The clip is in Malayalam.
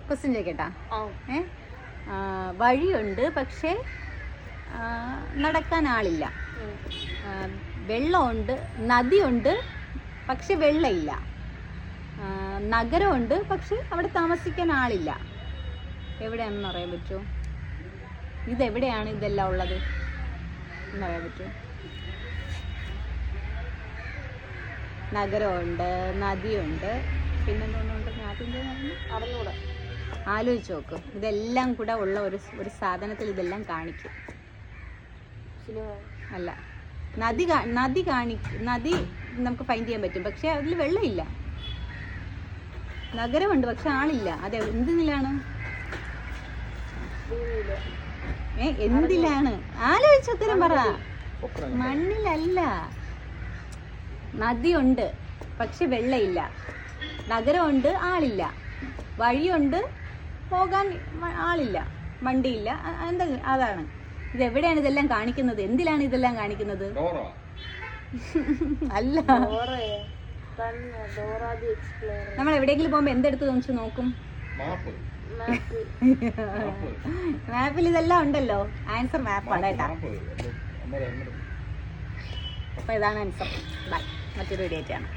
ക്വസ്റ്റ്യൻ ചോദിക്കട്ടാ? വഴിയുണ്ട് പക്ഷേ നടക്കാൻ ആളില്ല. വെള്ളമുണ്ട്, നദിയുണ്ട് പക്ഷെ വെള്ളമില്ല. നഗരമുണ്ട് പക്ഷെ അവിടെ താമസിക്കാൻ ആളില്ല. എവിടെയാണെന്ന് അറിയാൻ പറ്റുമോ? ഇതെവിടെയാണ് ഇതെല്ലാം ഉള്ളത് എന്നറിയാൻ പറ്റുമോ? നഗരമുണ്ട്, നദിയുണ്ട്, പിന്നെന്തോന്നുണ്ട്? അറിഞ്ഞൂടെ? ആലോചിച്ച് നോക്ക്. ഇതെല്ലാം കൂടെ ഉള്ള ഒരു സാധനത്തിൽ ഇതെല്ലാം കാണിക്കും. അല്ല, നദി നമുക്ക് ഫൈൻഡ് ചെയ്യാൻ പറ്റും പക്ഷെ അതിൽ വെള്ളമില്ല. നഗരമുണ്ട് പക്ഷെ ആളില്ല. അത് എന്തിലാണ്? എന്തിലാണ്? ആലോചിച്ച് ഉത്തരം പറ. മണ്ണിലല്ല. നദിയുണ്ട് പക്ഷെ വെള്ളമില്ല. നഗരമുണ്ട്, ആളില്ല. വഴിയുണ്ട്, പോകാൻ ആളില്ല, വണ്ടിയില്ല. എന്താ? അതാണ്. ഇതെവിടെയാണ് ഇതെല്ലാം കാണിക്കുന്നത്? എന്തിലാണ് ഇതെല്ലാം കാണിക്കുന്നത്? അല്ല, നമ്മൾ എവിടെയെങ്കിലും പോകുമ്പോ എന്തെടുത്ത് വെച്ച് നോക്കും? മാപ്പിൽ ഇതെല്ലാം ഉണ്ടല്ലോ. ആൻസർ മാപ്പാണ് കേട്ടാ. അപ്പൊ ഇതാണ് ആൻസർ. ബൈ. മറ്റൊരു വീഡിയോ ആയിട്ടാണ്.